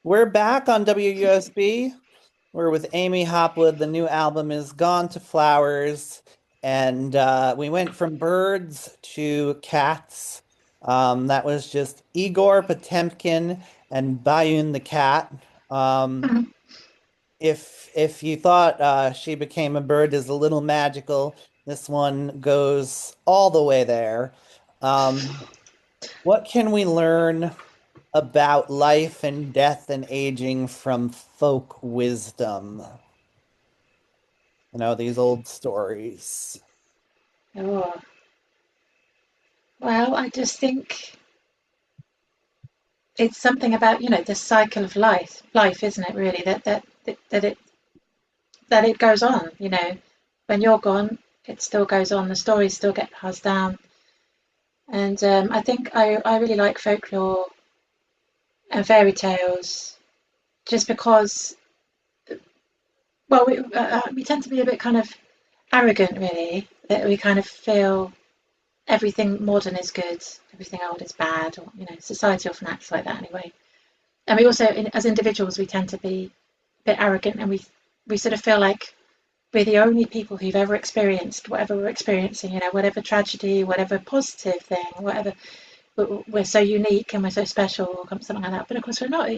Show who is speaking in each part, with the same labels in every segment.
Speaker 1: We're back on WUSB. We're with Amy Hopwood. The new album is Gone to Flowers. And we went from birds to cats. That was just Igor Potemkin and Bayun the cat. Um,
Speaker 2: Mhm.
Speaker 1: if you thought She Became a Bird is a little magical, this one goes all the way there. Um, what can we learn about life and death and aging from folk wisdom? These old stories.
Speaker 2: Oh, well, I just think it's something about, the cycle of life, isn't it, really, that it goes on, when you're gone, it still goes on, the stories still get passed down. And I think I really like folklore and fairy tales just because, well, we tend to be a bit kind of arrogant, really, that we kind of feel everything modern is good, everything old is bad, or, society often acts like that anyway. And we also, as individuals, we tend to be a bit arrogant, and we sort of feel like we're the only people who've ever experienced whatever we're experiencing, whatever tragedy, whatever positive thing, whatever. We're so unique and we're so special, or something like that. But of course, we're not.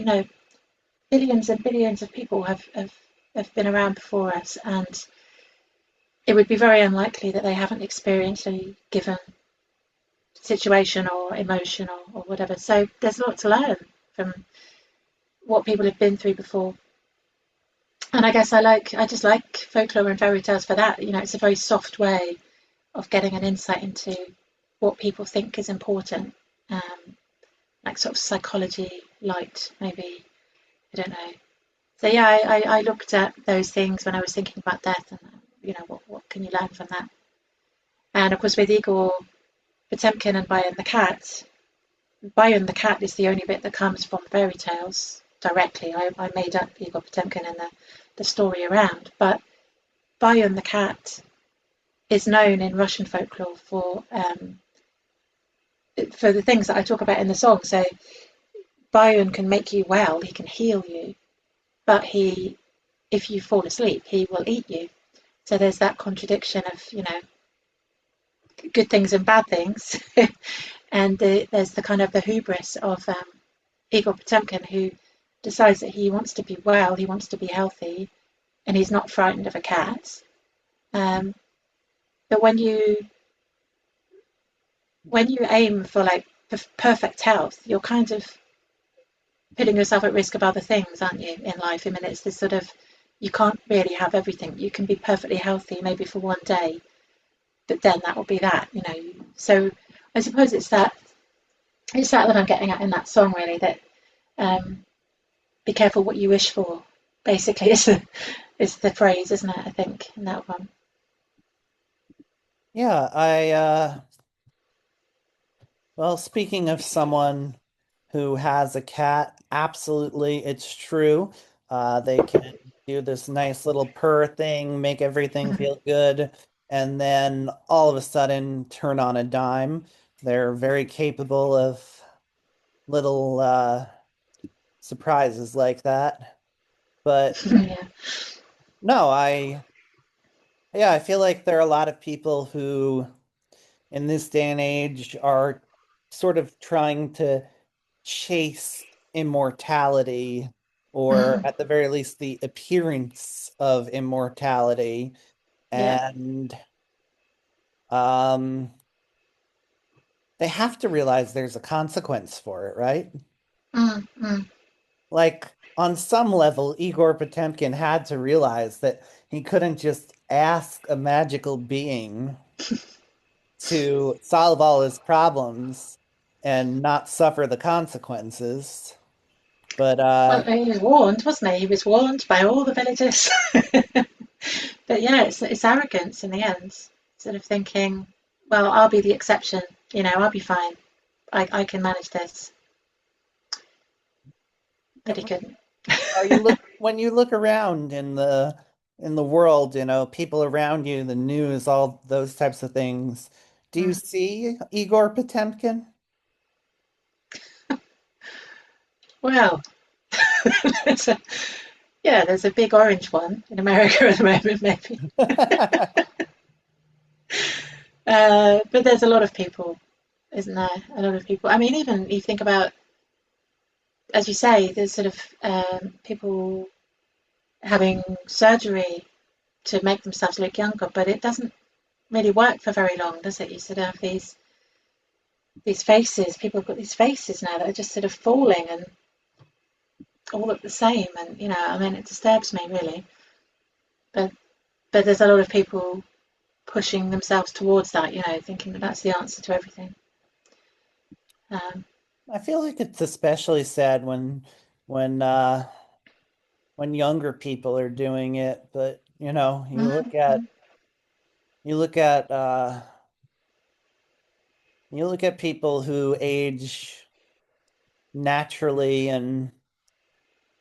Speaker 2: Billions and billions of people have been around before us, and it would be very unlikely that they haven't experienced any given situation or emotion or whatever. So there's a lot to learn from what people have been through before. And I guess I just like folklore and fairy tales for that. It's a very soft way of getting an insight into what people think is important, like sort of psychology, light, maybe. I don't know. So yeah, I looked at those things when I was thinking about death, and what can you learn from that? And of course, with Igor Potemkin and Bayan the cat is the only bit that comes from fairy tales directly. I made up Igor Potemkin and the story around, but Bayan the cat is known in Russian folklore for the things that I talk about in the song. So Bayan can make you well, he can heal you, but if you fall asleep, he will eat you. So there's that contradiction of good things and bad things, and there's the kind of the hubris of Igor Potemkin, who decides that he wants to be well, he wants to be healthy, and he's not frightened of a cat. Um, but when you aim for like perfect health, you're kind of putting yourself at risk of other things, aren't you, in life? I mean, it's this sort of you can't really have everything. You can be perfectly healthy maybe for one day, but then that will be that. So I suppose it's that I'm getting at in that song, really. That be careful what you wish for. Basically, is the phrase, isn't it? I think in that one.
Speaker 1: Yeah, well, speaking of someone who has a cat, absolutely, it's true. They can do this nice little purr thing, make everything feel good, and then all of a sudden turn on a dime. They're very capable of little surprises like that. But
Speaker 2: Yeah.
Speaker 1: no, yeah, I feel like there are a lot of people who in this day and age are sort of trying to chase immortality, or
Speaker 2: Mm,
Speaker 1: at the very least, the appearance of immortality.
Speaker 2: yeah.
Speaker 1: And um, they have to realize there's a consequence for it, right?
Speaker 2: Mm, mm.
Speaker 1: Like, on some level, Igor Potemkin had to realize that he couldn't just ask a magical being to solve all his problems and not suffer the consequences. But
Speaker 2: Well, he was warned, wasn't he? He was warned by all the villagers. But yeah, it's arrogance in the end. Sort of thinking, well, I'll be the exception. I'll be fine. I can manage this. But he couldn't.
Speaker 1: you look when you look around in the world, people around you, the news, all those types of things. Do you
Speaker 2: Mm.
Speaker 1: see Igor Potemkin?
Speaker 2: Well. There's a, yeah, there's a big orange one in America at the moment, maybe. But there's a lot of people, isn't there? A lot of people. I mean, even you think about, as you say, there's sort of people having surgery to make themselves look younger, but it doesn't really work for very long, does it? You sort of have these faces. People have got these faces now that are just sort of falling and all look the same. And I mean, it disturbs me really. But there's a lot of people pushing themselves towards that, thinking that that's the answer to everything. Um,
Speaker 1: I feel like it's especially sad when uh when younger people are doing it, but
Speaker 2: mm,
Speaker 1: you look at you look at people who age naturally, and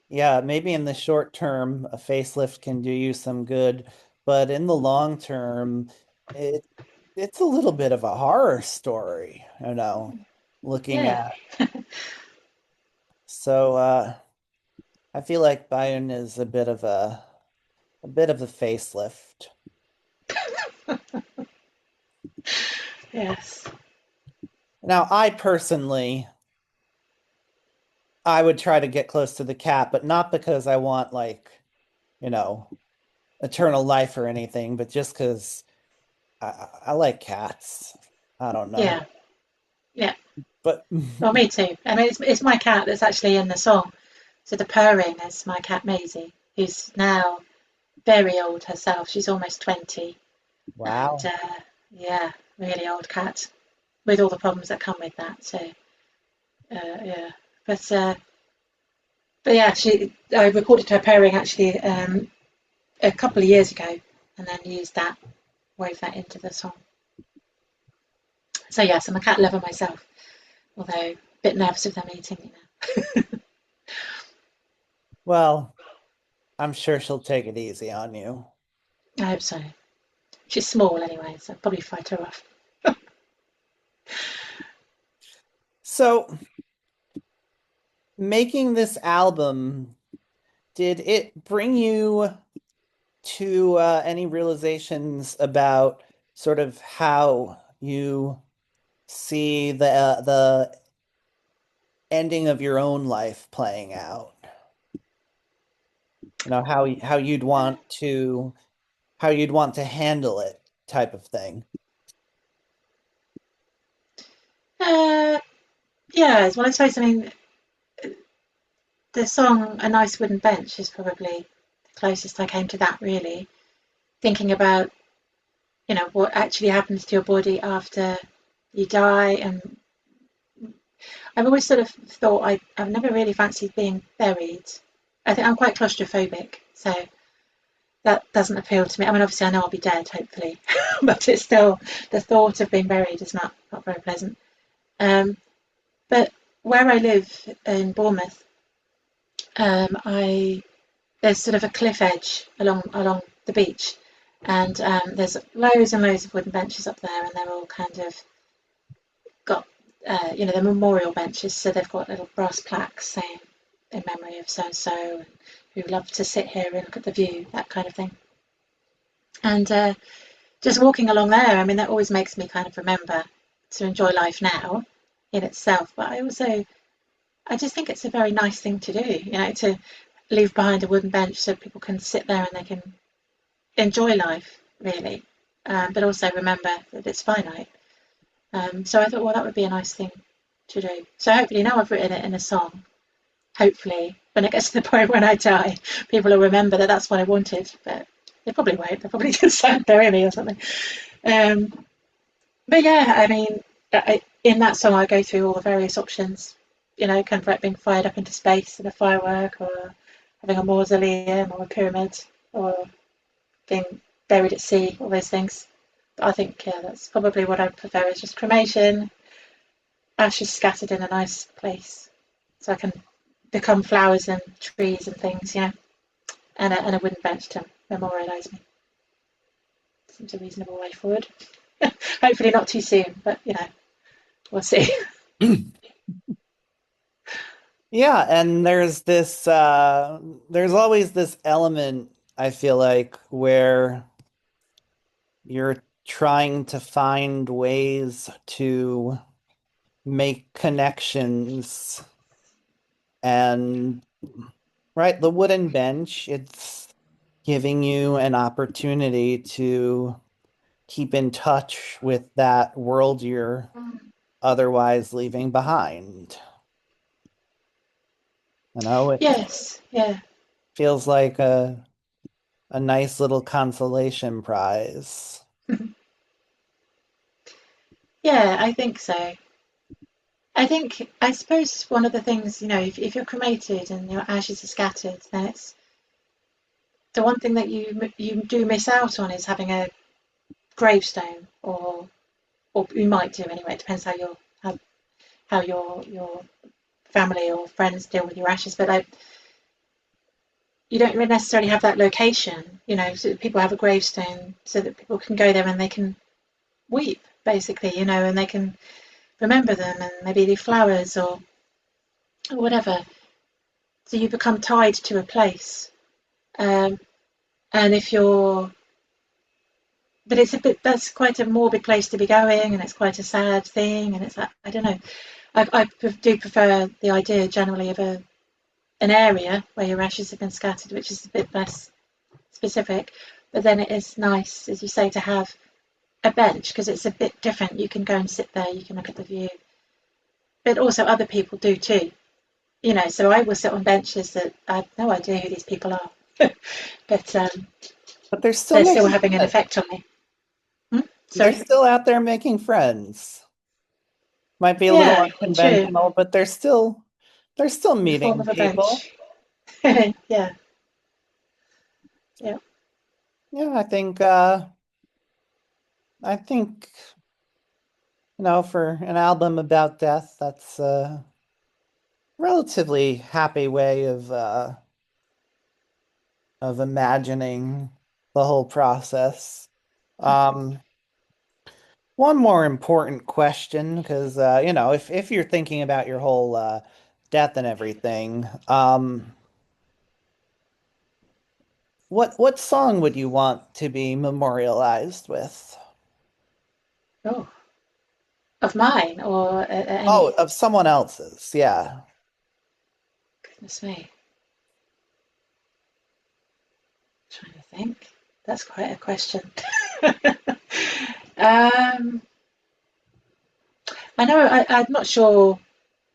Speaker 1: yeah, maybe in the short term a facelift can do you some good, but in the long term it it's a little bit of a horror story, looking
Speaker 2: yeah,
Speaker 1: at. So I feel like Bayern is a bit of a facelift.
Speaker 2: yes,
Speaker 1: Now, I would try to get close to the cat, but not because I want like, you know, eternal life or anything, but just because I like cats. I don't know.
Speaker 2: yeah, yeah.
Speaker 1: But
Speaker 2: Well, me too. I mean, it's my cat that's actually in the song. So the purring is my cat Maisie, who's now very old herself. She's almost 20, and
Speaker 1: wow.
Speaker 2: yeah, really old cat with all the problems that come with that. So yeah, but uh, but yeah, I recorded her purring actually a couple of years ago, and then used that, wove that into the song. So yes, I'm a cat lover myself, although a bit nervous of them eating me now.
Speaker 1: Well, I'm sure she'll take it easy on you.
Speaker 2: I hope so. She's small anyway, so I'll probably fight her off.
Speaker 1: So, making this album, did it bring you to any realizations about sort of how you see the ending of your own life playing out? How you'd want to handle it, type of thing.
Speaker 2: Uh, yeah, well, I suppose, I mean, the song A Nice Wooden Bench is probably the closest I came to that, really. Thinking about, what actually happens to your body after you die. And I've always sort of thought I've never really fancied being buried. I think I'm quite claustrophobic, so that doesn't appeal to me. I mean, obviously, I know I'll be dead, hopefully, but it's still the thought of being buried is not very pleasant. Um, but where I live in Bournemouth, I there's sort of a cliff edge along the beach, and there's loads and loads of wooden benches up there, and they're all kind of got the memorial benches, so they've got little brass plaques saying in memory of so and so, who loved to sit here and look at the view, that kind of thing. And just walking along there, I mean, that always makes me kind of remember to enjoy life now in itself. But I just think it's a very nice thing to do, to leave behind a wooden bench so people can sit there and they can enjoy life, really, but also remember that it's finite. So I thought, well, that would be a nice thing to do. So hopefully, now I've written it in a song, hopefully, when it gets to the point when I die, people will remember that that's what I wanted. But they probably won't. They'll probably just bury me or something. Um, but yeah, I mean, in that song, I go through all the various options, kind of like being fired up into space in a firework, or having a mausoleum, or a pyramid, or being buried at sea, all those things. But I think, yeah, that's probably what I prefer is just cremation, ashes scattered in a nice place, so I can become flowers and trees and things, and a wooden bench to memorialise me. Seems a reasonable way forward. Hopefully not too soon, but we'll see.
Speaker 1: Yeah, and there's always this element I feel like where you're trying to find ways to make connections and right, the wooden bench, it's giving you an opportunity to keep in touch with that world you're
Speaker 2: Mm.
Speaker 1: otherwise leaving behind. You know, it
Speaker 2: Yes, yeah.
Speaker 1: feels like a nice little consolation prize.
Speaker 2: Yeah, I think so. I suppose one of the things, if you're cremated and your ashes are scattered, then it's the one thing that you do miss out on is having a gravestone, or you might do anyway. It depends how your family or friends deal with your ashes, but like you don't necessarily have that location, so that people have a gravestone so that people can go there and they can weep, basically, and they can remember them and maybe leave flowers or whatever. So you become tied to a place. Um, and if you're, but that's quite a morbid place to be going, and it's quite a sad thing, and it's like, I don't know. I do prefer the idea generally of an area where your ashes have been scattered, which is a bit less specific. But then it is nice, as you say, to have a bench because it's a bit different. You can go and sit there, you can look at the view, but also other people do too. So I will sit on benches that I have no idea who these people are, but
Speaker 1: But they're still
Speaker 2: they're still
Speaker 1: making
Speaker 2: having an
Speaker 1: friends.
Speaker 2: effect on me. Hmm?
Speaker 1: They're
Speaker 2: Sorry?
Speaker 1: still out there making friends. Might be a little
Speaker 2: Yeah, true.
Speaker 1: unconventional, but they're still
Speaker 2: In the form
Speaker 1: meeting
Speaker 2: of a
Speaker 1: people.
Speaker 2: bench. Yeah, yeah.
Speaker 1: Yeah, I think for an album about death, that's a relatively happy way of imagining the whole process. Um, One more important question, because if you're thinking about your whole death and everything, what song would you want to be memorialized with?
Speaker 2: Oh, of mine or
Speaker 1: Oh,
Speaker 2: any?
Speaker 1: of someone else's, yeah.
Speaker 2: Goodness me. Trying to think. That's quite a question. um, I'm not sure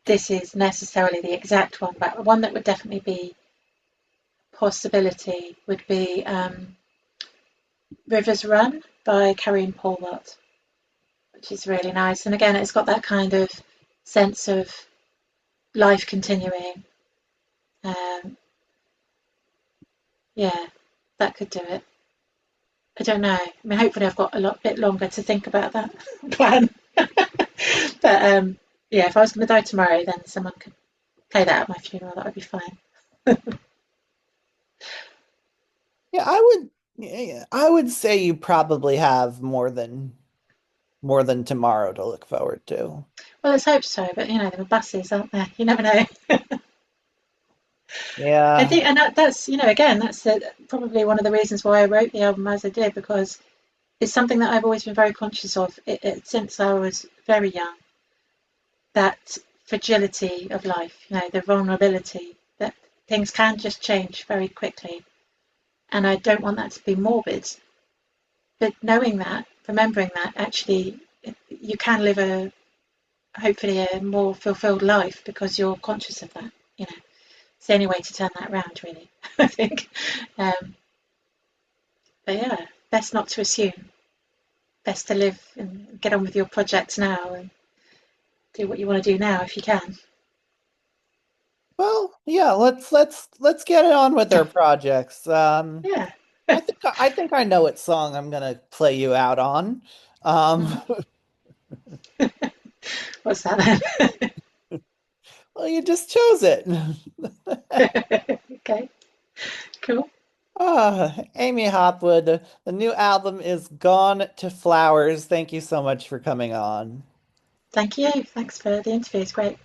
Speaker 2: this is necessarily the exact one, but one that would definitely be possibility would be Rivers Run by Karine Polwart, which is really nice. And again, it's got that kind of sense of life continuing. Um, yeah, that could do it. I don't know. I mean, hopefully, I've got a lot bit longer to think about that plan. But yeah, if I was going to die tomorrow, then someone could play that at my funeral. That would be fine.
Speaker 1: Yeah, I would say you probably have more than tomorrow to look forward to.
Speaker 2: Well, let's hope so. But there are buses, aren't there? You never know. I
Speaker 1: Yeah.
Speaker 2: think, and that's again, that's probably one of the reasons why I wrote the album as I did, because it's something that I've always been very conscious of since I was very young. That fragility of life, the vulnerability that things can just change very quickly, and I don't want that to be morbid. But knowing that, remembering that, actually, you can live hopefully a more fulfilled life because you're conscious of that. It's the only way to turn that around, really. I think. Um, but yeah, best not to assume. Best to live and get on with your projects now and do what you want to do now if you can.
Speaker 1: Well, yeah, let's get it on with our projects.
Speaker 2: Yeah.
Speaker 1: I think I know what song I'm gonna play you out on. Um,
Speaker 2: Mm. What's that
Speaker 1: well, you just chose it.
Speaker 2: then? Okay. Cool.
Speaker 1: Amy Hopwood, the new album is Gone to Flowers. Thank you so much for coming on.
Speaker 2: Thank you. Thanks for the interview. It's great.